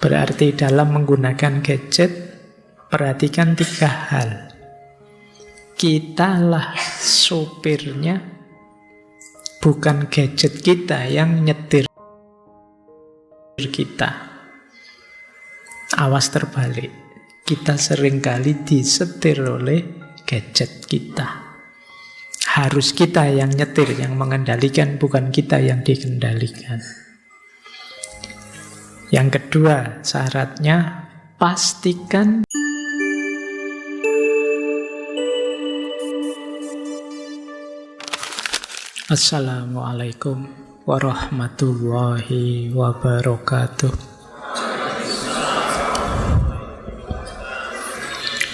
Berarti dalam menggunakan gadget, perhatikan 3 hal. Kitalah sopirnya, bukan gadget kita yang nyetir kita. Awas terbalik. Kita seringkali disetir oleh gadget kita. Harus kita yang nyetir, yang mengendalikan, bukan kita yang dikendalikan. Yang kedua, syaratnya pastikan Assalamualaikum warahmatullahi wabarakatuh.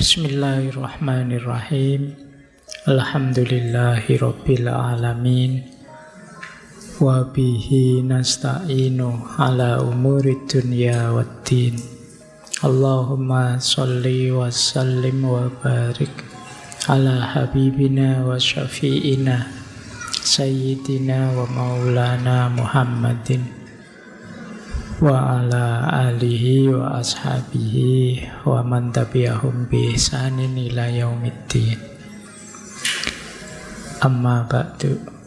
Bismillahirrahmanirrahim. Alhamdulillahi rabbil alamin. Wa bihi nasta'inu ala umuri dunya waddin. Allahumma sholli wa sallim wa barik ala habibina wa syafi'ina Sayyidina wa maulana Muhammadin wa ala alihi wa ashabihi wa man tabi'ahum bi ihsanin ila yaumiddin. Amma ba'du.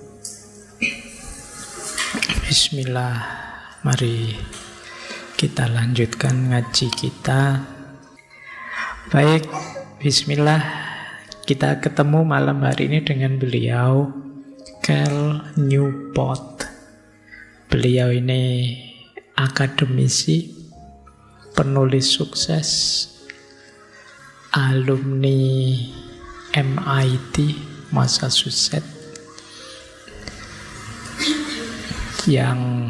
Bismillah, mari kita lanjutkan ngaji kita. Baik, bismillah, kita ketemu malam hari ini dengan beliau Cal Newport. Beliau ini akademisi, penulis sukses, alumni MIT, Massachusetts, yang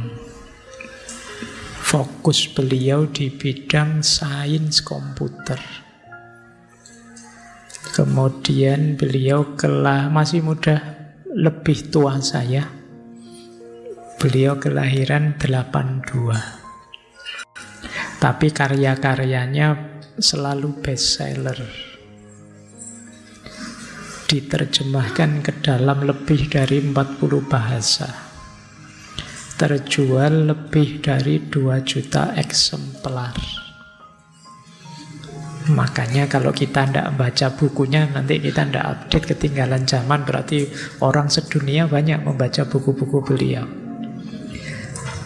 fokus beliau di bidang sains komputer. Kemudian beliau masih muda, lebih tua saya. Beliau kelahiran 82. Tapi karya-karyanya selalu bestseller. Diterjemahkan ke dalam lebih dari 40 bahasa. Terjual lebih dari 2 juta eksemplar. Makanya kalau kita tidak baca bukunya, nanti kita tidak update, ketinggalan zaman. Berarti orang sedunia banyak membaca buku-buku beliau.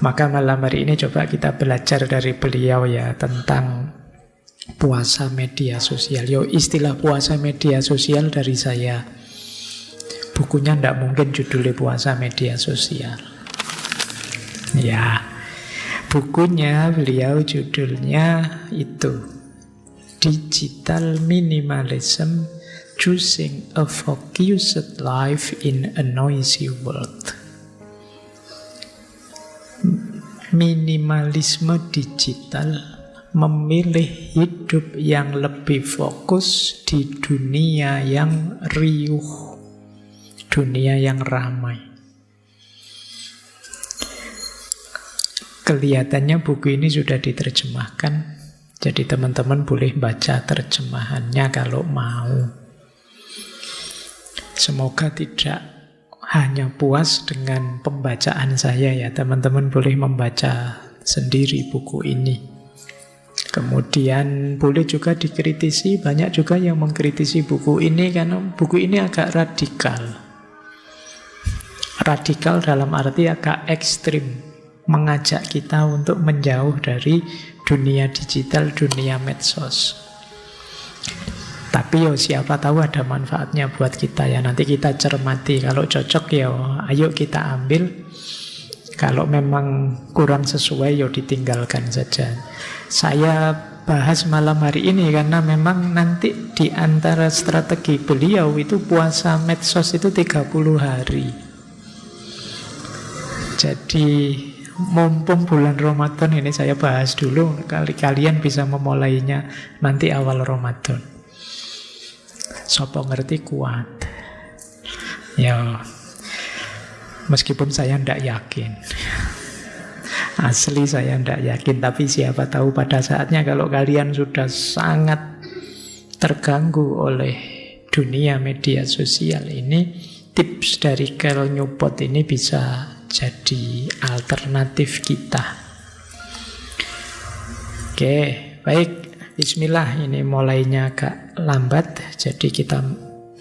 Maka malam hari ini coba kita belajar dari beliau ya tentang puasa media sosial. Yo, istilah puasa media sosial dari saya. Bukunya tidak mungkin judulnya puasa media sosial. Ya, bukunya beliau judulnya itu Digital Minimalism, Choosing a Focused Life in a Noisy World. Minimalisme digital, memilih hidup yang lebih fokus di dunia yang riuh, dunia yang ramai. Kelihatannya buku ini sudah diterjemahkan. Jadi teman-teman boleh baca terjemahannya kalau mau. Semoga tidak hanya puas dengan pembacaan saya ya. Teman-teman boleh membaca sendiri buku ini. Kemudian boleh juga dikritisi. Banyak juga yang mengkritisi buku ini karena buku ini agak radikal. Radikal dalam arti agak ekstrim. Mengajak kita untuk menjauh dari dunia digital, dunia medsos. Tapi siapa tahu ada manfaatnya buat kita ya. Nanti kita cermati. Kalau cocok ya ayo kita ambil. Kalau memang kurang sesuai ya ditinggalkan saja. Saya bahas malam hari ini karena memang nanti di antara strategi beliau itu puasa medsos itu 30 hari. Jadi mumpung bulan Ramadan ini saya bahas dulu, kalian bisa memulainya nanti awal Ramadan. Sopo ngerti kuat. Ya, meskipun saya tidak yakin. Asli saya tidak yakin, tapi siapa tahu pada saatnya kalau kalian sudah sangat terganggu oleh dunia media sosial ini, tips dari Cal Newport ini bisa jadi alternatif kita. Oke, baik. Bismillah, ini mulainya agak lambat, jadi kita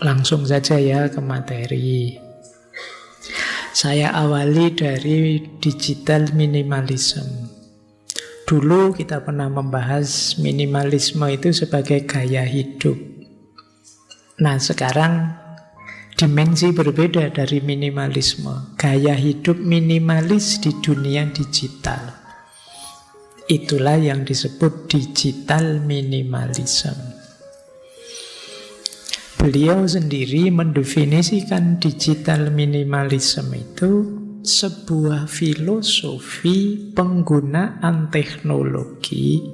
langsung saja ya ke materi. Saya awali dari digital minimalism. Dulu kita pernah membahas minimalisme itu sebagai gaya hidup. Nah, sekarang dimensi berbeda dari minimalisme. Gaya hidup minimalis di dunia digital. Itulah yang disebut digital minimalism. Beliau sendiri mendefinisikan digital minimalism itu sebuah filosofi penggunaan teknologi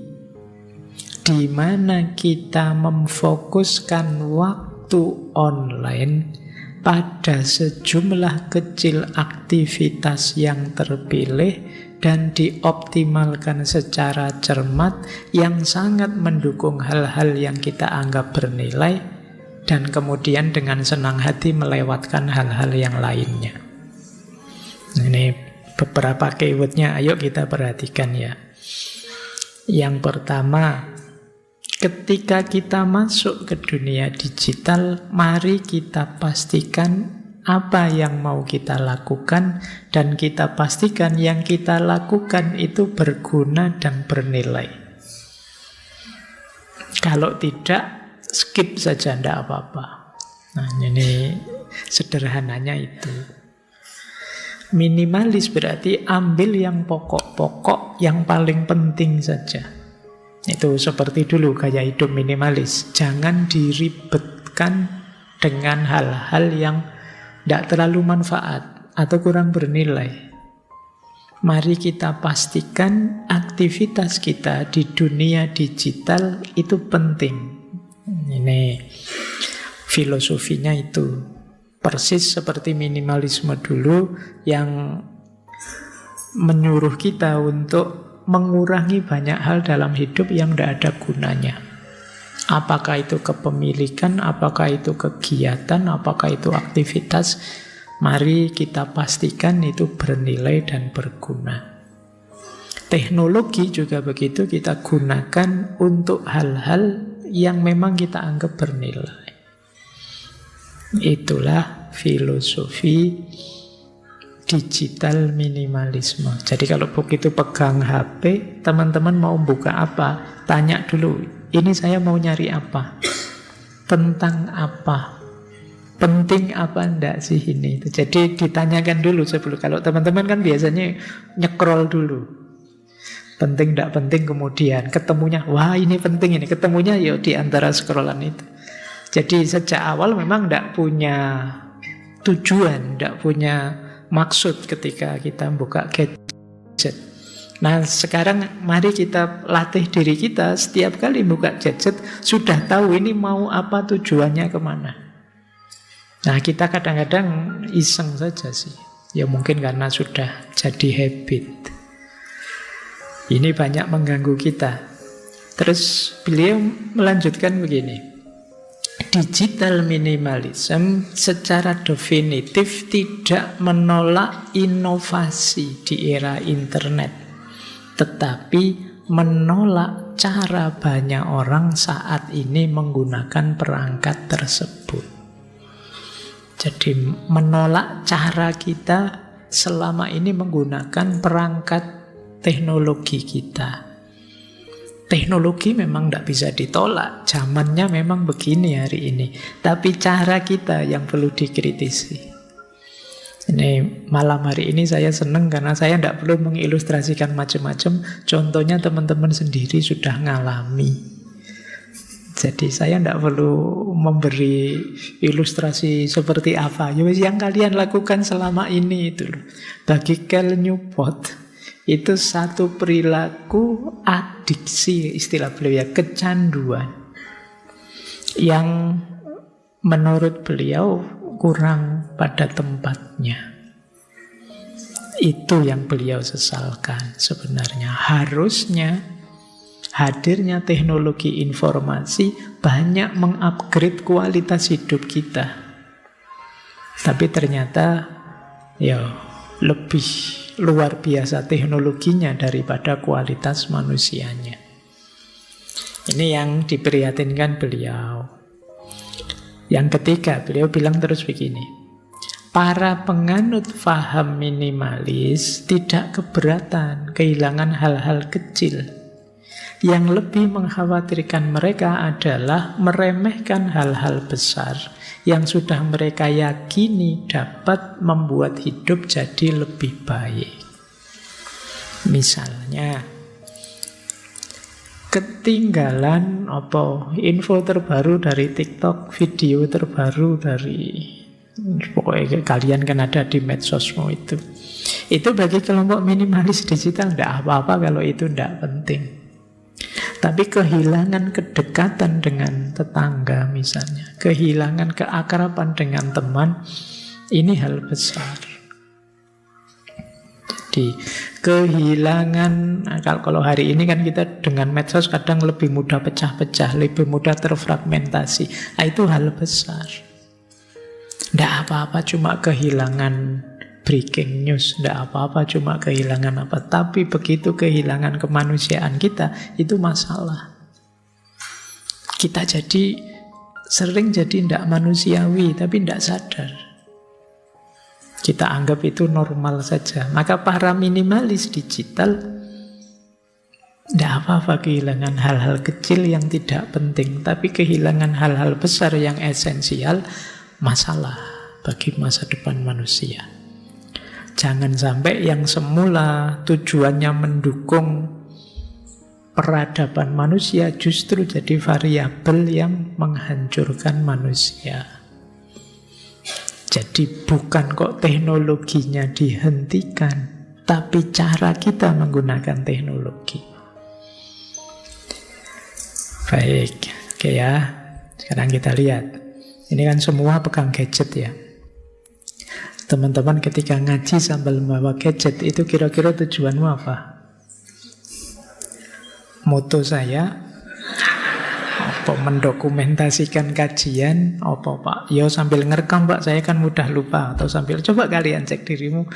di mana kita memfokuskan waktu online pada sejumlah kecil aktivitas yang terpilih dan dioptimalkan secara cermat yang sangat mendukung hal-hal yang kita anggap bernilai dan kemudian dengan senang hati melewatkan hal-hal yang lainnya. Ini beberapa keywordnya, ayo kita perhatikan ya. Yang pertama, ketika kita masuk ke dunia digital, mari kita pastikan apa yang mau kita lakukan dan kita pastikan yang kita lakukan itu berguna dan bernilai. Kalau tidak, skip saja, tidak apa-apa. Nah, ini sederhananya itu. Minimalis berarti ambil yang pokok-pokok, yang paling penting saja. Itu seperti dulu gaya hidup minimalis. Jangan diribetkan dengan hal-hal yang tidak terlalu manfaat atau kurang bernilai. Mari kita pastikan aktivitas kita di dunia digital itu penting. Ini filosofinya itu. Persis seperti minimalisme dulu yang menyuruh kita untuk mengurangi banyak hal dalam hidup yang tidak ada gunanya. Apakah itu kepemilikan, apakah itu kegiatan, apakah itu aktivitas, mari kita pastikan itu bernilai dan berguna. Teknologi juga begitu, kita gunakan untuk hal-hal yang memang kita anggap bernilai. Itulah filosofi digital minimalisme. Jadi kalau begitu pegang HP, teman-teman mau buka apa? Tanya dulu, ini saya mau nyari apa? Tentang apa? Penting apa enggak sih ini? Jadi ditanyakan dulu sebelum. Kalau teman-teman kan biasanya nyekrol dulu. Penting enggak penting, kemudian ketemunya, wah ini penting ini. Ketemunya ya di antara scrollan itu. Jadi sejak awal memang tidak punya tujuan, tidak punya maksud ketika kita buka gadget. Nah sekarang mari kita latih diri kita, setiap kali buka gadget sudah tahu ini mau apa, tujuannya kemana. Nah kita kadang-kadang iseng saja sih. Ya mungkin karena sudah jadi habit. Ini banyak mengganggu kita. Terus beliau melanjutkan begini. Digital minimalism secara definitif tidak menolak inovasi di era internet, tetapi menolak cara banyak orang saat ini menggunakan perangkat tersebut. Jadi menolak cara kita selama ini menggunakan perangkat teknologi kita. Teknologi memang tidak bisa ditolak, zamannya memang begini hari ini. Tapi cara kita yang perlu dikritisi. Ini malam hari ini saya senang karena saya tidak perlu mengilustrasikan macam-macam. Contohnya teman-teman sendiri sudah ngalami. Jadi saya tidak perlu memberi ilustrasi seperti apa. Yang kalian lakukan selama ini itu loh. Bagi Cal Newport itu satu perilaku adiksi, istilah beliau ya, kecanduan yang menurut beliau kurang pada tempatnya. Itu yang beliau sesalkan sebenarnya. Harusnya hadirnya teknologi informasi banyak mengupgrade kualitas hidup kita. Tapi ternyata ya lebih luar biasa teknologinya daripada kualitas manusianya. Ini yang diprihatinkan beliau. Yang ketiga, beliau bilang terus begini, para penganut faham minimalis tidak keberatan kehilangan hal-hal kecil. Yang lebih mengkhawatirkan mereka adalah meremehkan hal-hal besar yang sudah mereka yakini dapat membuat hidup jadi lebih baik. Misalnya, ketinggalan info terbaru dari TikTok, video terbaru dari, pokoknya kalian kan ada di medsosmu itu bagi kelompok minimalis digital tidak apa-apa kalau itu tidak penting. Tapi kehilangan kedekatan dengan tetangga misalnya, kehilangan keakraban dengan teman, ini hal besar. Jadi kehilangan, kalau hari ini kan kita dengan medsos kadang lebih mudah pecah-pecah, lebih mudah terfragmentasi. Itu hal besar. Tidak apa-apa cuma kehilangan breaking news, tidak apa-apa cuma kehilangan apa. Tapi begitu kehilangan kemanusiaan kita, itu masalah. Kita sering jadi tidak manusiawi, tapi tidak sadar. Kita anggap itu normal saja. Maka para minimalis digital tidak apa-apa kehilangan hal-hal kecil yang tidak penting, tapi kehilangan hal-hal besar yang esensial, masalah bagi masa depan manusia. Jangan sampai yang semula tujuannya mendukung peradaban manusia justru jadi variabel yang menghancurkan manusia. Jadi bukan kok teknologinya dihentikan, tapi cara kita menggunakan teknologi. Baik, oke ya. Sekarang kita lihat. Ini kan semua pegang gadget ya. Teman-teman ketika ngaji sambil membawa gadget, itu kira-kira tujuanmu apa? Moto saya, apa mendokumentasikan kajian, apa Pak? Ya sambil ngerekam Pak, saya kan mudah lupa. Atau sambil, coba kalian cek dirimu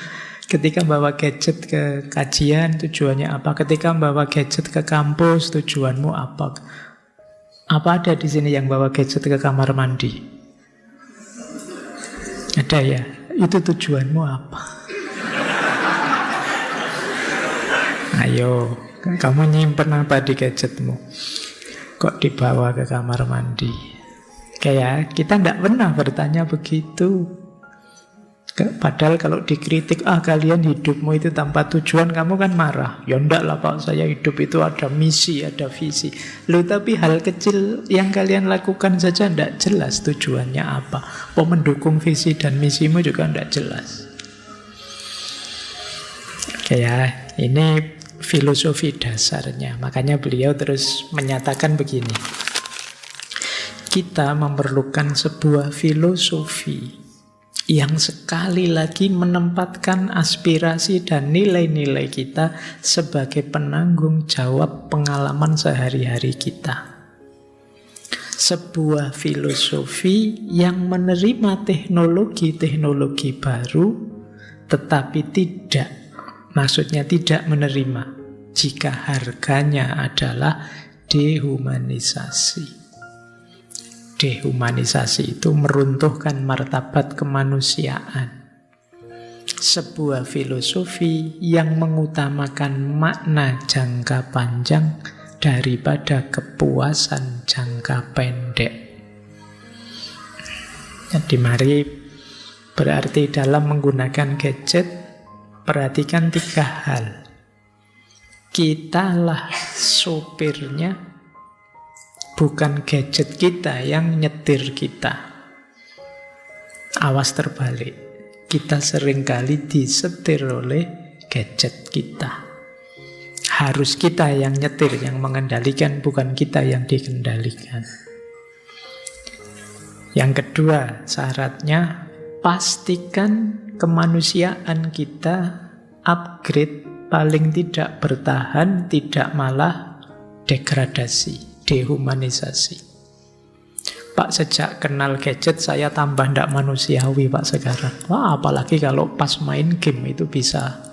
ketika bawa gadget ke kajian, tujuannya apa? Ketika bawa gadget ke kampus, tujuanmu apa? Apa ada di sini yang bawa gadget ke kamar mandi? Ada ya? Itu tujuanmu apa? Ayo, kamu nyimpen apa di gadgetmu? Kok dibawa ke kamar mandi? Kayak kita tidak pernah bertanya begitu. Padahal kalau dikritik, kalian hidupmu itu tanpa tujuan, kamu kan marah. Ya enggak lah Pak, saya hidup itu ada misi, ada visi. Loh, tapi hal kecil yang kalian lakukan saja tidak jelas tujuannya apa. Mendukung visi dan misimu juga tidak jelas. Oke ya, ini filosofi dasarnya. Makanya beliau terus menyatakan begini. Kita memerlukan sebuah filosofi yang sekali lagi menempatkan aspirasi dan nilai-nilai kita sebagai penanggung jawab pengalaman sehari-hari kita. Sebuah filosofi yang menerima teknologi-teknologi baru, tetapi maksudnya tidak menerima jika harganya adalah dehumanisasi. Dehumanisasi itu meruntuhkan martabat kemanusiaan. Sebuah filosofi yang mengutamakan makna jangka panjang daripada kepuasan jangka pendek. Jadi mari berarti dalam menggunakan gadget, perhatikan 3 hal. Kitalah sopirnya, bukan gadget kita yang nyetir kita. Awas terbalik. Kita seringkali disetir oleh gadget kita. Harus kita yang nyetir, yang mengendalikan, bukan kita yang dikendalikan. Yang kedua, syaratnya pastikan kemanusiaan kita upgrade, paling tidak bertahan, tidak malah degradasi, dehumanisasi. Pak, sejak kenal gadget saya tambah tidak manusiawi Pak sekarang. Wah, apalagi kalau pas main game itu bisa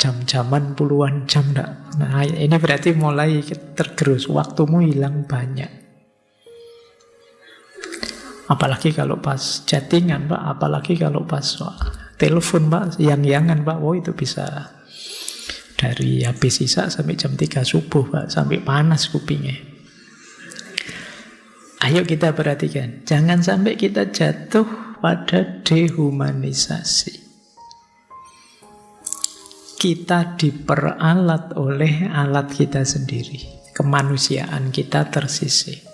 jam-jaman puluhan jam enggak. Nah, ini berarti mulai tergerus, waktumu hilang banyak. Apalagi kalau pas chattingan, Pak, apalagi kalau pas telepon, Pak, yang-yangan, Pak, itu bisa dari habis isya sampai jam 3 subuh, Pak, sampai panas kupingnya. Ayo kita perhatikan, jangan sampai kita jatuh pada dehumanisasi. Kita diperalat oleh alat kita sendiri. Kemanusiaan kita tersisih.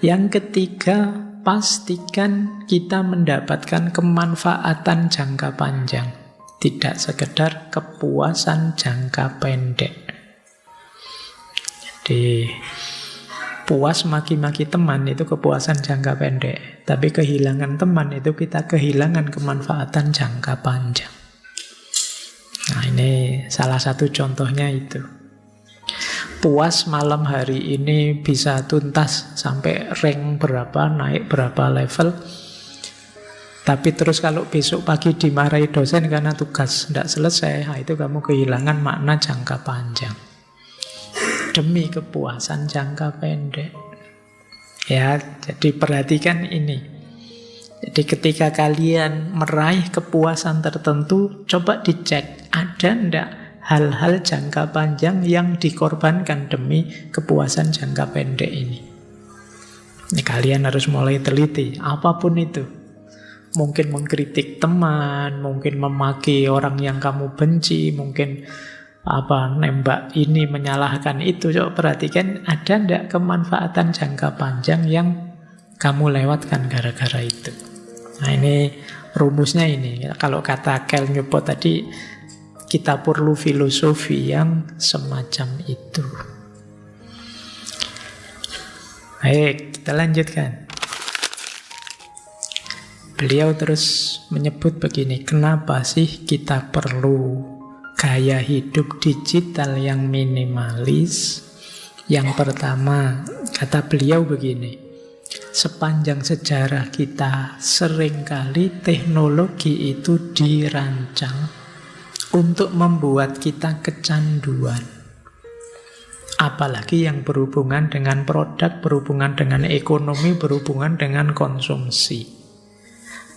Yang ketiga, pastikan kita mendapatkan kemanfaatan jangka panjang. Tidak sekedar kepuasan jangka pendek. Jadi, puas maki-maki teman itu kepuasan jangka pendek. Tapi kehilangan teman itu kita kehilangan kemanfaatan jangka panjang. Nah, ini salah satu contohnya itu. Puas malam hari ini bisa tuntas sampai rank berapa, naik berapa level. Tapi terus kalau besok pagi dimarahi dosen karena tugas tidak selesai, itu kamu kehilangan makna jangka panjang. Demi kepuasan jangka pendek. Ya, jadi perhatikan ini. Jadi ketika kalian meraih kepuasan tertentu, coba dicek, ada enggak hal-hal jangka panjang yang dikorbankan demi kepuasan jangka pendek ini. Ini kalian harus mulai teliti, apapun itu. Mungkin mengkritik teman, mungkin memaki orang yang kamu benci, mungkin nembak ini, menyalahkan itu. Coba perhatikan, ada enggak kemanfaatan jangka panjang yang kamu lewatkan gara-gara itu. Nah, ini rumusnya ini. Kalau kata Cal Newport tadi, kita perlu filosofi yang semacam itu. Baik, kita lanjutkan. Beliau terus menyebut begini, kenapa sih kita perlu gaya hidup digital yang minimalis? Yang pertama, kata beliau begini, sepanjang sejarah kita seringkali teknologi itu dirancang untuk membuat kita kecanduan. Apalagi yang berhubungan dengan produk, berhubungan dengan ekonomi, berhubungan dengan konsumsi.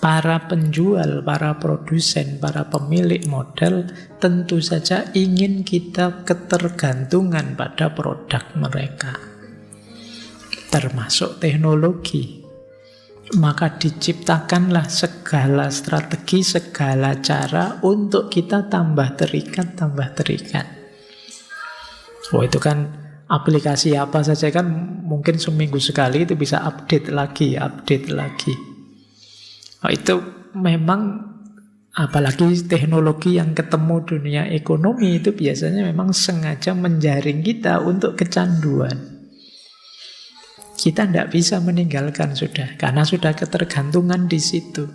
Para penjual, para produsen, para pemilik modal tentu saja ingin kita ketergantungan pada produk mereka. Termasuk teknologi. Maka diciptakanlah segala strategi, segala cara untuk kita tambah terikat. Itu kan aplikasi apa saja kan mungkin seminggu sekali itu bisa update lagi. Itu memang apalagi teknologi yang ketemu dunia ekonomi itu biasanya memang sengaja menjaring kita untuk kecanduan. Kita tidak bisa meninggalkan sudah, karena sudah ketergantungan di situ.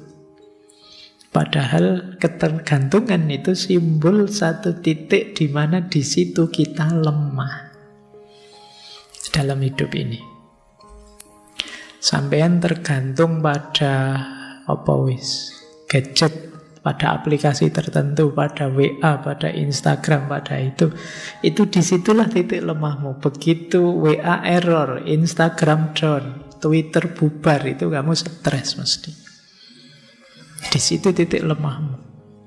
Padahal ketergantungan itu simbol satu titik di mana di situ kita lemah dalam hidup ini. Sampean tergantung pada gadget, pada aplikasi tertentu, pada WA, pada Instagram, pada itu disitulah titik lemahmu. Begitu WA error, Instagram down, Twitter bubar, itu kamu stres mesti. Di situ titik lemahmu.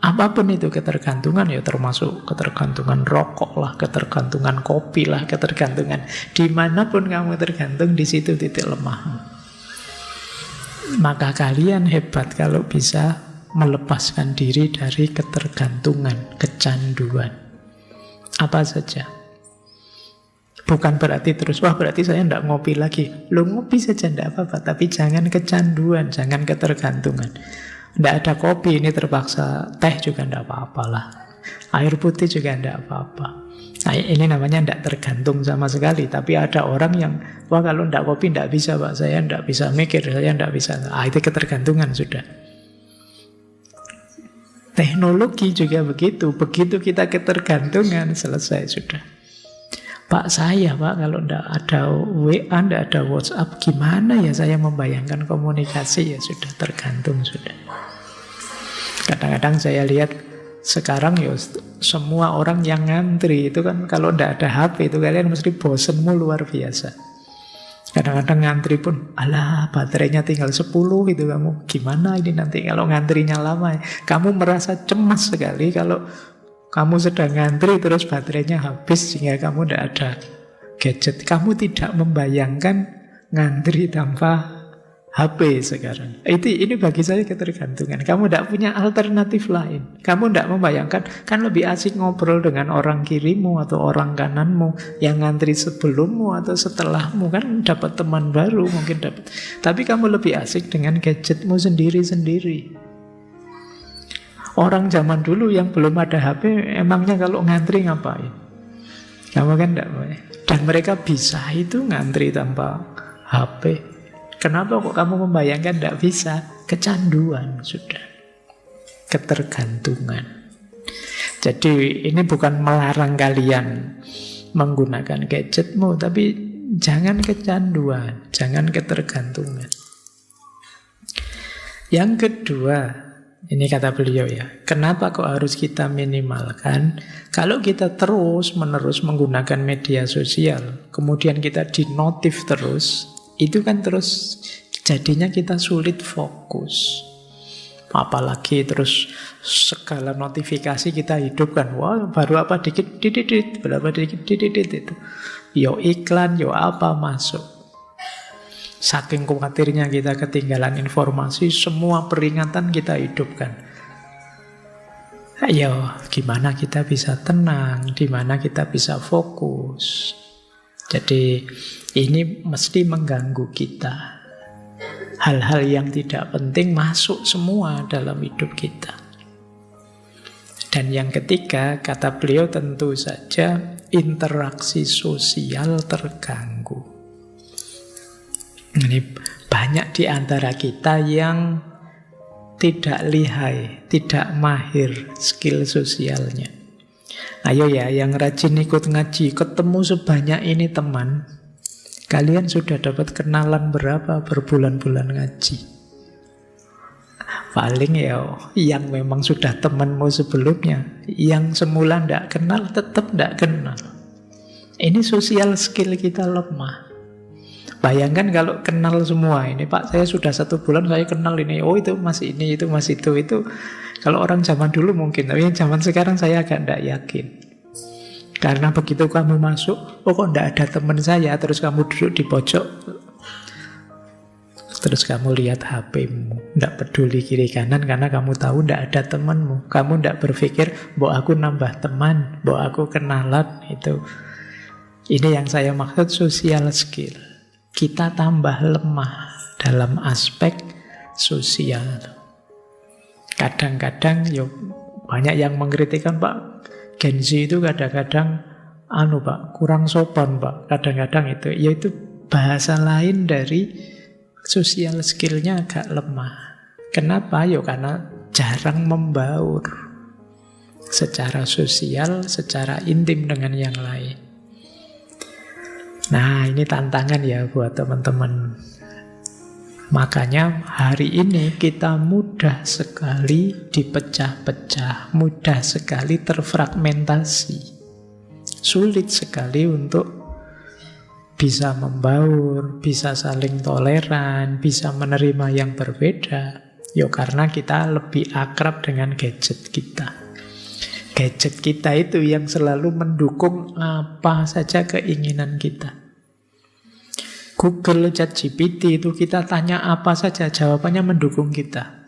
Apapun itu ketergantungan, ya termasuk ketergantungan rokok lah, ketergantungan kopi lah, ketergantungan dimanapun kamu tergantung, di situ titik lemahmu. Maka kalian hebat kalau bisa melepaskan diri dari ketergantungan, kecanduan. Apa saja. Bukan berarti terus, berarti saya tidak ngopi lagi. Ngopi saja tidak apa-apa, tapi jangan kecanduan, jangan ketergantungan. Tidak ada kopi, ini terpaksa teh juga tidak apa-apalah. Air putih juga tidak apa-apa. Nah, ini namanya tidak tergantung sama sekali. Tapi ada orang yang, kalau tidak kopi tidak bisa, Pak. Saya tidak bisa mikir, saya tidak bisa. Itu ketergantungan sudah. Teknologi juga begitu. Begitu kita ketergantungan, selesai sudah. Pak, kalau tidak ada WA, tidak ada WhatsApp, gimana ya saya membayangkan komunikasi? Ya sudah, tergantung sudah. Kadang-kadang saya lihat sekarang semua orang yang ngantri itu kan kalau ndak ada HP itu kalian mesti bosenmu luar biasa. Kadang-kadang ngantri pun, alah baterainya tinggal 10 gitu kamu. Gimana ini nanti kalau ngantrinya lama? Kamu merasa cemas sekali kalau kamu sedang ngantri terus baterainya habis sehingga kamu ndak ada gadget. Kamu tidak membayangkan ngantri tanpa HP sekarang. Ini bagi saya ketergantungan. Kamu tidak punya alternatif lain. Kamu tidak membayangkan, kan lebih asik ngobrol dengan orang kirimu atau orang kananmu yang ngantri sebelummu atau setelahmu, kan dapat teman baru mungkin dapat. Tapi kamu lebih asik dengan gadgetmu sendiri-sendiri. Orang zaman dulu yang belum ada HP, emangnya kalau ngantri ngapain? Kamu kan tidak boleh. Dan mereka bisa itu ngantri tanpa HP. Kenapa kok kamu membayangkan tidak bisa? Kecanduan sudah. Ketergantungan. Jadi ini bukan melarang kalian menggunakan gadgetmu, tapi jangan kecanduan, jangan ketergantungan. Yang kedua, ini kata beliau ya, kenapa kok harus kita minimalkan? Kalau kita terus-menerus menggunakan media sosial, kemudian kita dinotif terus, itu kan terus jadinya kita sulit fokus. Apalagi terus segala notifikasi kita hidupkan. Wah, baru apa dikit, didit, berapa dikit, didit itu. Yo iklan, yo apa masuk. Saking khawatirnya kita ketinggalan informasi, semua peringatan kita hidupkan. Ayo, gimana kita bisa tenang, di mana kita bisa fokus. Jadi ini mesti mengganggu kita. Hal-hal yang tidak penting masuk semua dalam hidup kita. Dan yang ketiga, kata beliau tentu saja interaksi sosial terganggu. Ini banyak di antara kita yang tidak lihai, tidak mahir skill sosialnya. Ayo ya, yang rajin ikut ngaji, ketemu sebanyak ini teman, kalian sudah dapat kenalan berapa berbulan-bulan ngaji? Paling ya yang memang sudah temanmu sebelumnya, yang semula tidak kenal tetap tidak kenal. Ini sosial skill kita lemah. Bayangkan kalau kenal semua ini, Pak saya sudah 1 bulan saya kenal ini, oh itu masih ini, itu masih itu. Kalau orang zaman dulu mungkin, tapi zaman sekarang saya agak tidak yakin. Karena begitu kamu masuk, oh kok tidak ada teman saya, terus kamu duduk di pojok, terus kamu lihat HP-mu, tidak peduli kiri kanan karena kamu tahu tidak ada temanmu. Kamu tidak berpikir, mbok aku nambah teman, mbok aku kenalan, itu. Ini yang saya maksud social skill. Kita tambah lemah dalam aspek sosial. Kadang-kadang banyak yang mengkritikkan, Pak, Gen Z itu kadang-kadang Pak, kurang sopan, Pak. Kadang-kadang itu, yaitu bahasa lain dari sosial skillnya agak lemah. Kenapa? Karena jarang membaur secara sosial, secara intim dengan yang lain. Nah, ini tantangan ya buat teman-teman. Makanya hari ini kita mudah sekali dipecah-pecah, mudah sekali terfragmentasi. Sulit sekali untuk bisa membaur, bisa saling toleran, bisa menerima yang berbeda. Karena kita lebih akrab dengan gadget kita. Gadget kita itu yang selalu mendukung apa saja keinginan kita. Google, ChatGPT itu kita tanya apa saja, jawabannya mendukung kita.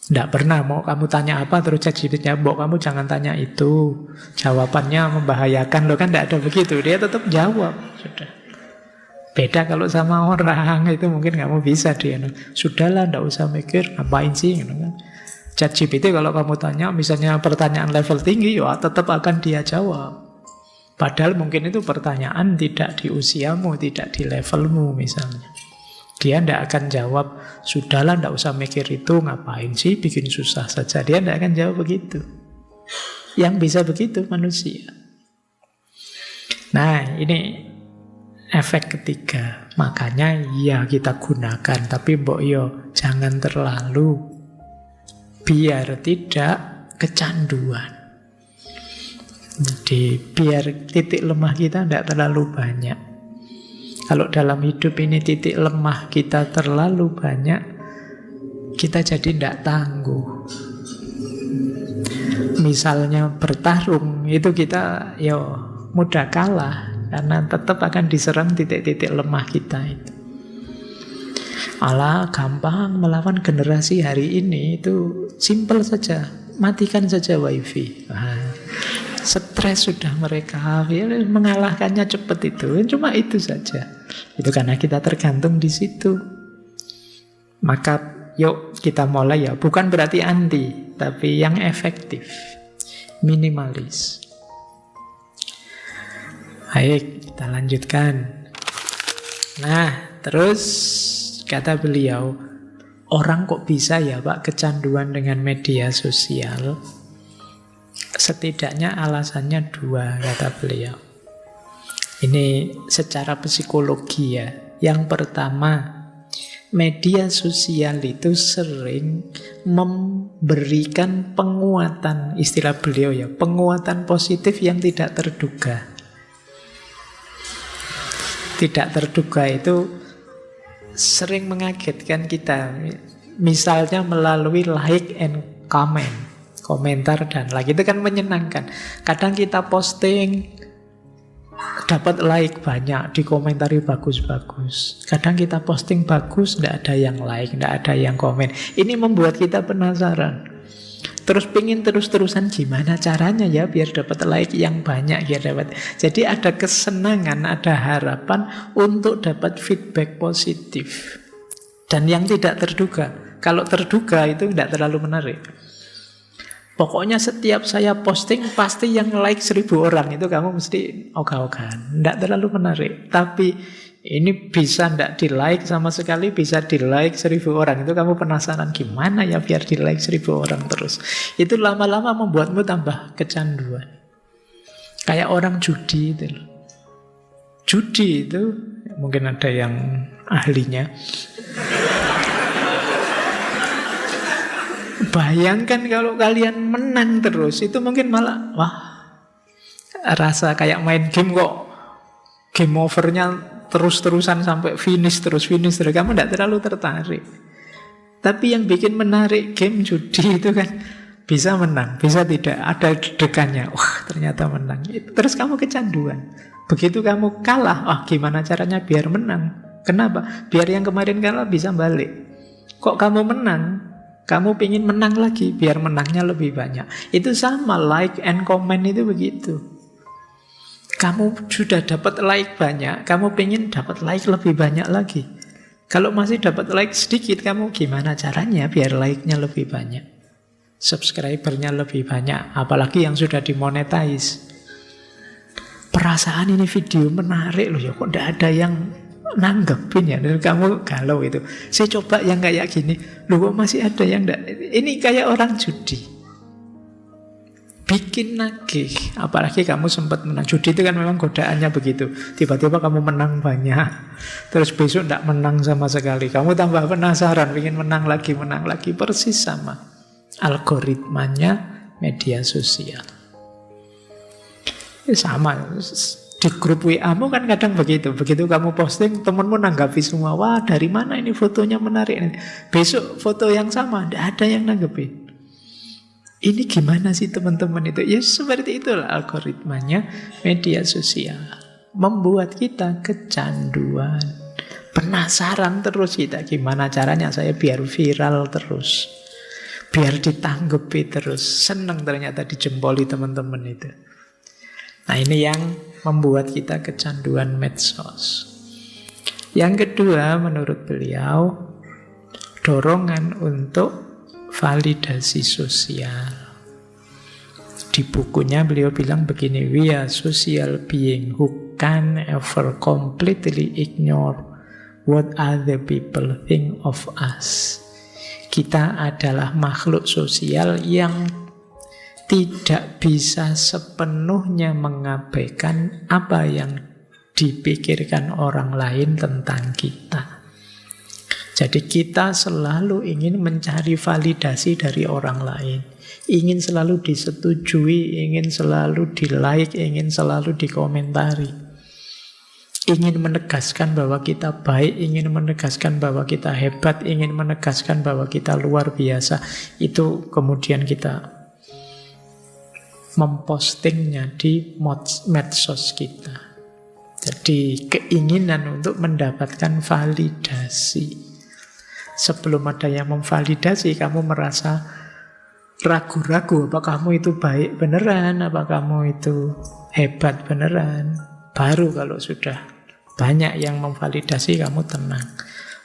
Tidak pernah mau kamu tanya apa terus ChatGPT-nya, kamu jangan tanya itu, jawabannya membahayakan loh, kan tidak ada begitu. Dia tetap jawab. Sudah. Beda kalau sama orang itu mungkin kamu bisa dia. Sudahlah, tidak usah mikir, ngapain sih? ChatGPT kalau kamu tanya misalnya pertanyaan level tinggi, tetap akan dia jawab. Padahal mungkin itu pertanyaan tidak di usiamu, tidak di levelmu misalnya. Dia tidak akan jawab, sudahlah tidak usah mikir itu, ngapain sih bikin susah saja. Dia tidak akan jawab begitu. Yang bisa begitu manusia. Nah, ini efek ketiga. Makanya ya kita gunakan, tapi jangan terlalu, biar tidak kecanduan. Jadi biar titik lemah kita tidak terlalu banyak. Kalau dalam hidup ini titik lemah kita terlalu banyak, kita jadi tidak tangguh. Misalnya bertarung, itu kita mudah kalah, karena tetap akan diserang titik-titik lemah kita itu. Alah, gampang melawan generasi hari ini, itu simple saja. Matikan saja wifi. Stres sudah mereka, mengalahkannya cepat itu. Cuma itu saja. Itu karena kita tergantung di situ. Maka yuk kita mulai ya. Bukan berarti anti, tapi yang efektif. Minimalis. Baik, kita lanjutkan. Nah, terus kata beliau, orang kok bisa ya Pak kecanduan dengan media sosial? Setidaknya alasannya dua, kata beliau. Ini secara psikologi ya. Yang pertama, media sosial itu sering memberikan penguatan, istilah beliau ya, penguatan positif yang tidak terduga. Tidak terduga itu sering mengagetkan kita. Misalnya melalui like and comment, komentar dan like, itu kan menyenangkan. Kadang kita posting dapat like banyak, dikomentari bagus-bagus. Kadang kita posting bagus, tidak ada yang like, tidak ada yang komen. Ini membuat kita penasaran. Terus pingin terus-terusan gimana caranya ya biar dapat like yang banyak, biar dapat. Jadi ada kesenangan, ada harapan untuk dapat feedback positif. Dan yang tidak terduga. Kalau terduga itu tidak terlalu menarik. Pokoknya setiap saya posting pasti yang like 1000 orang. Itu kamu mesti ogah-ogahan. Tidak terlalu menarik. Tapi ini bisa tidak di like sama sekali, bisa di like 1000 orang. Itu kamu penasaran gimana ya biar di like 1000 orang terus. Itu lama-lama membuatmu tambah kecanduan. Kayak orang judi itu. Judi itu mungkin ada yang ahlinya. Bayangkan kalau kalian menang terus, itu mungkin malah rasa kayak main game kok. Game overnya terus-terusan sampai finish terus. Kamu tidak terlalu tertarik. Tapi yang bikin menarik game judi itu kan bisa menang, bisa tidak, ada degannya. Wah, ternyata menang. Terus kamu kecanduan. Begitu kamu kalah, gimana caranya biar menang? Kenapa? Biar yang kemarin kalah bisa balik. Kok kamu menang? Kamu ingin menang lagi, biar menangnya lebih banyak. Itu sama, like and comment itu begitu. Kamu sudah dapat like banyak, kamu ingin dapat like lebih banyak lagi. Kalau masih dapat like sedikit, kamu gimana caranya biar like-nya lebih banyak, subscribernya lebih banyak, apalagi yang sudah dimonetize. Perasaan ini video menarik loh ya, kok tidak ada yang nanggepin ya, dan kamu galau itu. Saya coba yang kayak gini, loh kok masih ada yang enggak. Ini kayak orang judi, bikin nagih. Apalagi kamu sempat menang. Judi itu kan memang godaannya begitu. Tiba-tiba kamu menang banyak, terus besok enggak menang sama sekali. Kamu tambah penasaran, ingin menang lagi. Persis sama algoritmanya media sosial. Sama. Di grup WA-mu kan kadang begitu. Begitu kamu posting, temenmu nanggapi semua. Wah, dari mana ini fotonya menarik. Besok foto yang sama, tidak ada yang nanggepin. Ini gimana sih teman-teman itu? Ya seperti itulah algoritmanya media sosial. Membuat kita kecanduan. Penasaran terus kita. Gimana caranya saya biar viral terus. Biar ditanggapi terus. Senang ternyata dijempoli teman-teman itu. Nah, ini yang membuat kita kecanduan medsos. Yang kedua, menurut beliau, dorongan untuk validasi sosial. Di bukunya beliau bilang begini, we are social being who can ever completely ignore what other people think of us. Kita adalah makhluk sosial yang tidak bisa sepenuhnya mengabaikan apa yang dipikirkan orang lain tentang kita. Jadi kita selalu ingin mencari validasi dari orang lain. Ingin selalu disetujui, ingin selalu di-like, ingin selalu dikomentari. Ingin menegaskan bahwa kita baik, ingin menegaskan bahwa kita hebat, ingin menegaskan bahwa kita luar biasa. Itu kemudian kita mempostingnya di medsos kita. Jadi keinginan untuk mendapatkan validasi. Sebelum ada yang memvalidasi, kamu merasa ragu-ragu, apa kamu itu baik beneran, apa kamu itu hebat beneran. Baru kalau sudah banyak yang memvalidasi, kamu tenang.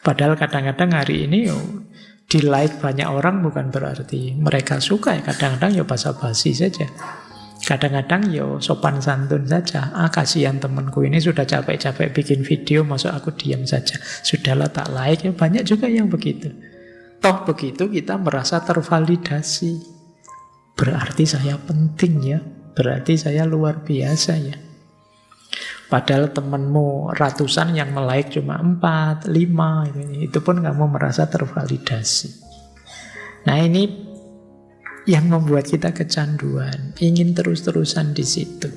Padahal kadang-kadang hari ini di like banyak orang bukan berarti mereka suka. Kadang-kadang basa-basi saja. Kadang-kadang sopan santun saja. Kasihan temanku ini sudah capek-capek bikin video, masuk aku diam saja. Sudahlah tak like. Banyak juga yang begitu. Toh begitu kita merasa tervalidasi. Berarti saya penting ya. Berarti saya luar biasa ya. Padahal temanmu ratusan yang like cuma 4, 5. Itu pun kamu merasa tervalidasi. Nah ini yang membuat kita kecanduan, ingin terus-terusan di situ.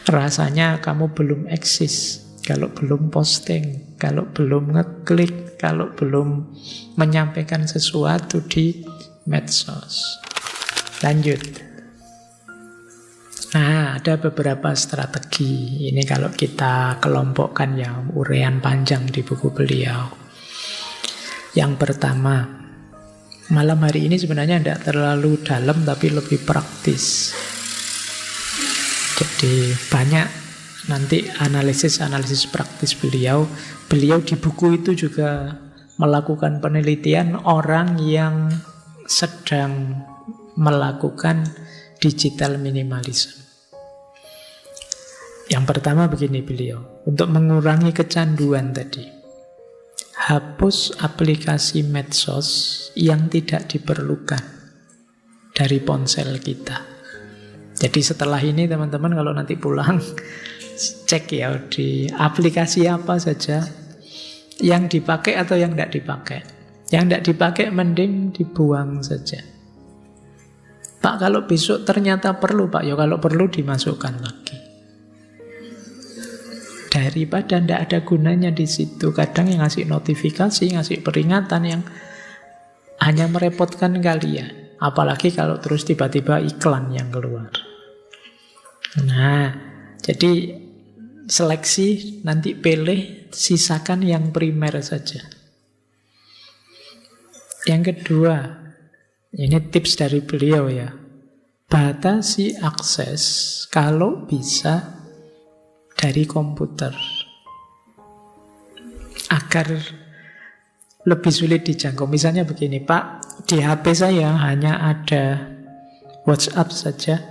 Rasanya kamu belum eksis kalau belum posting, kalau belum ngeklik, kalau belum menyampaikan sesuatu di medsos. Lanjut. Nah, ada beberapa strategi. Ini kalau kita kelompokkan uraian panjang di buku beliau. Yang pertama, malam hari ini sebenarnya tidak terlalu dalam tapi lebih praktis. Jadi banyak nanti analisis-analisis praktis beliau. Beliau di buku itu juga melakukan penelitian orang yang sedang melakukan digital minimalism. Yang pertama begini beliau, untuk mengurangi kecanduan tadi, hapus aplikasi medsos yang tidak diperlukan dari ponsel kita. Jadi setelah ini teman-teman kalau nanti pulang, cek ya di aplikasi apa saja yang dipakai atau yang tidak dipakai. Yang tidak dipakai mending dibuang saja. Pak, kalau besok ternyata perlu, Pak, kalau perlu dimasukkan lagi. Daripada tidak ada gunanya di situ. Kadang yang ngasih notifikasi, ngasih peringatan yang hanya merepotkan kalian. Apalagi kalau terus tiba-tiba iklan yang keluar. Nah, jadi seleksi, nanti pilih, sisakan yang primer saja. Yang kedua, ini tips dari beliau ya. Batasi akses kalau bisa dari komputer agar lebih sulit dijangkau. Misalnya begini, Pak, di HP saya hanya ada WhatsApp saja,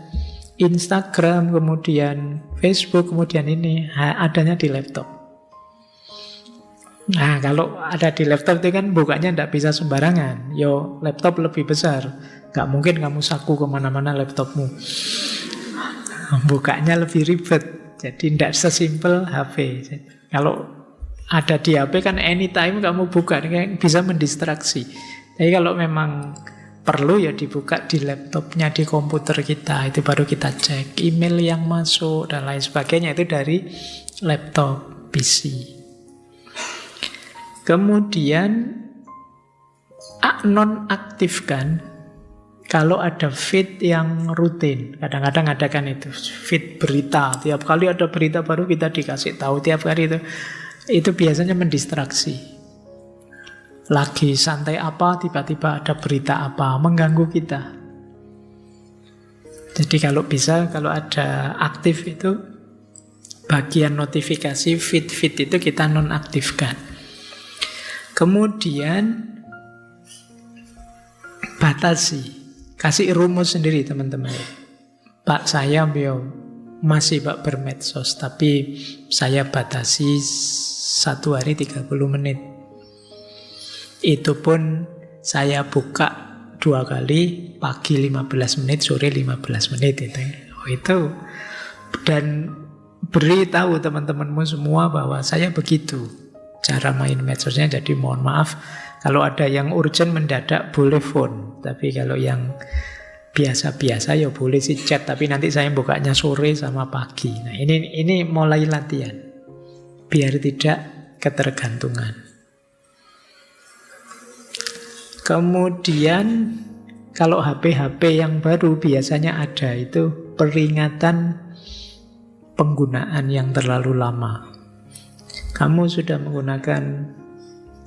Instagram, kemudian Facebook, kemudian ini adanya di laptop. Nah, kalau ada di laptop itu kan bukanya tidak bisa sembarangan. Laptop lebih besar, nggak mungkin kamu saku kemana-mana laptopmu. Bukanya lebih ribet. Jadi tidak sesimpel HP. Kalau ada di HP kan anytime kamu buka, bisa mendistraksi. Jadi kalau memang perlu ya dibuka di laptopnya, di komputer kita. Itu baru kita cek email yang masuk dan lain sebagainya. Itu dari laptop, PC. Kemudian nonaktifkan kalau ada feed yang rutin. Kadang-kadang ada kan itu feed berita. Tiap kali ada berita baru kita dikasih tahu tiap hari itu. Itu biasanya mendistraksi. Lagi santai apa, tiba-tiba ada berita apa, mengganggu kita. Jadi kalau bisa, kalau ada aktif itu, bagian notifikasi feed-feed itu kita nonaktifkan. Kemudian batasi. Kasih rumus sendiri teman-teman. Pak, saya masih Pak bermedsos, tapi saya batasi 1 hari 30 menit. Itu pun saya buka 2 kali, pagi 15 menit, sore 15 menit. Itu. Dan beritahu teman-temanmu semua bahwa saya begitu. cara main medsosnya. Jadi mohon maaf, kalau ada yang urgent mendadak boleh phone. Tapi kalau yang biasa-biasa ya boleh sih chat. Tapi nanti saya bukanya sore sama pagi. Nah ini mulai latihan. Biar tidak ketergantungan. Kemudian kalau HP-HP yang baru biasanya ada itu peringatan penggunaan yang terlalu lama. Kamu sudah menggunakan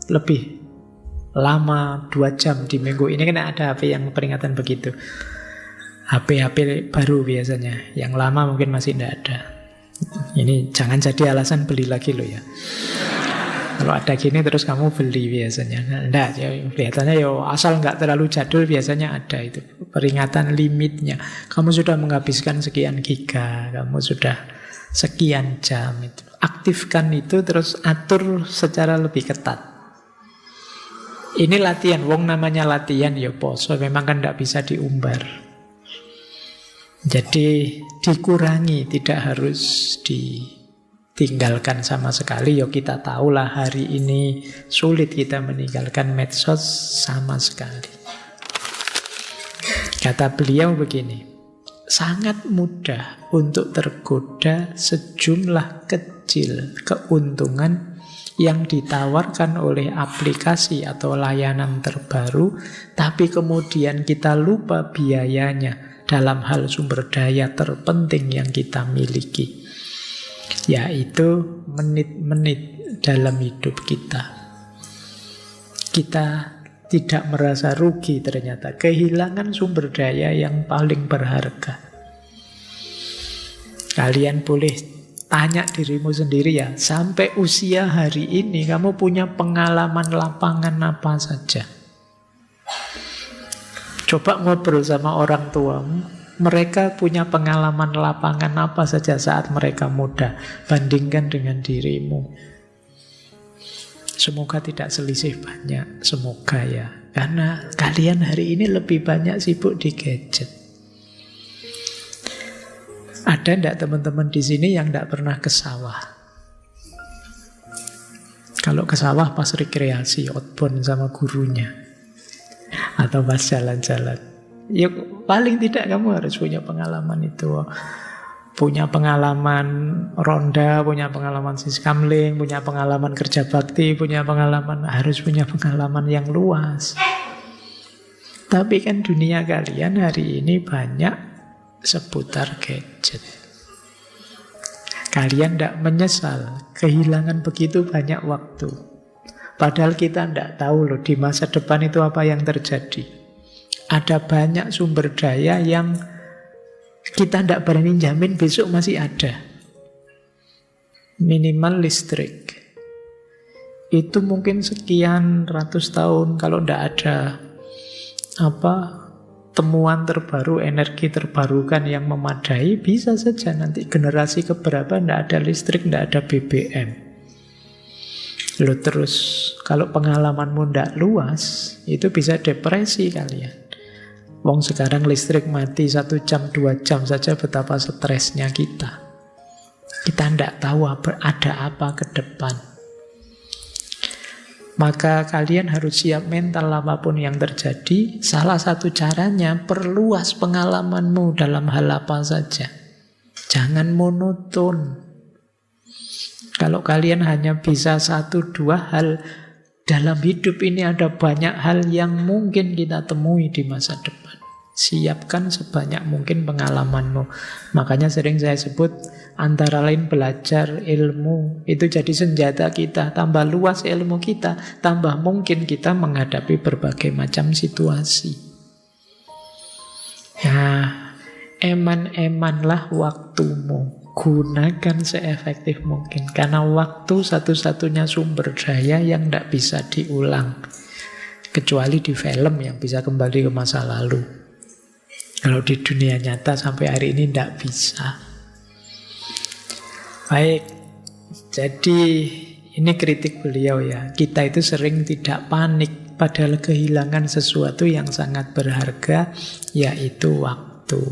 lebih lama 2 jam di minggu ini, kan ada HP yang peringatan begitu. HP-HP baru biasanya, yang lama mungkin masih tidak ada. Ini jangan jadi alasan beli lagi loh ya. Kalau ada gini terus kamu beli biasanya. Enggak, ya, kelihatannya ya asal nggak terlalu jadul biasanya ada itu. Peringatan limitnya. Kamu sudah menghabiskan sekian giga, kamu sudah sekian jam itu. Aktifkan itu terus atur secara lebih ketat. Ini latihan, wong namanya latihan ya poso, memang kan tidak bisa diumbar. Jadi dikurangi, tidak harus ditinggalkan sama sekali. Ya kita tahulah hari ini sulit kita meninggalkan medsos sama sekali. Kata beliau begini, sangat mudah untuk tergoda sejumlah kecil keuntungan yang ditawarkan oleh aplikasi atau layanan terbaru, tapi kemudian kita lupa biayanya dalam hal sumber daya terpenting yang kita miliki, yaitu menit-menit dalam hidup kita. Kita tidak merasa rugi ternyata, kehilangan sumber daya yang paling berharga. Kalian boleh tanya dirimu sendiri ya, sampai usia hari ini kamu punya pengalaman lapangan apa saja? Coba ngobrol sama orang tuamu, mereka punya pengalaman lapangan apa saja saat mereka muda, bandingkan dengan dirimu. Semoga tidak selisih banyak, semoga ya. Karena kalian hari ini lebih banyak sibuk di gadget. Ada enggak teman-teman di sini yang enggak pernah ke sawah? Kalau ke sawah pas rekreasi, outbound sama gurunya, atau pas jalan-jalan, ya paling tidak kamu harus punya pengalaman itu. Punya pengalaman ronda, punya pengalaman siskamling, punya pengalaman kerja bakti, harus punya pengalaman yang luas. Tapi kan dunia kalian hari ini banyak seputar gadget. Kalian tidak menyesal kehilangan begitu banyak waktu. Padahal kita tidak tahu loh di masa depan itu apa yang terjadi. Ada banyak sumber daya yang kita tidak berani jamin besok masih ada. Minimal listrik itu mungkin sekian ratus tahun kalau tidak ada temuan terbaru, energi terbarukan yang memadai, bisa saja nanti generasi keberapa tidak ada listrik, tidak ada BBM. Loh terus kalau pengalamanmu tidak luas, itu bisa depresi kalian. Wong sekarang listrik mati 1 jam, 2 jam saja betapa stresnya kita. Kita tidak tahu ada apa ke depan. Maka kalian harus siap mental apapun yang terjadi. Salah satu caranya perluas pengalamanmu dalam hal apa saja. Jangan monoton. Kalau kalian hanya bisa 1-2 hal dalam hidup ini, ada banyak hal yang mungkin kita temui di masa depan. Siapkan sebanyak mungkin pengalamanmu. Makanya sering saya sebut antara lain belajar ilmu itu jadi senjata kita. Tambah luas ilmu kita, tambah mungkin kita menghadapi berbagai macam situasi. Nah, eman-emanlah waktumu. Gunakan seefektif mungkin. Karena waktu satu-satunya sumber daya yang tidak bisa diulang. Kecuali di film yang bisa kembali ke masa lalu. Kalau di dunia nyata sampai hari ini tidak bisa. Baik, jadi ini kritik beliau ya. Kita itu sering tidak panik padahal kehilangan sesuatu yang sangat berharga, yaitu waktu.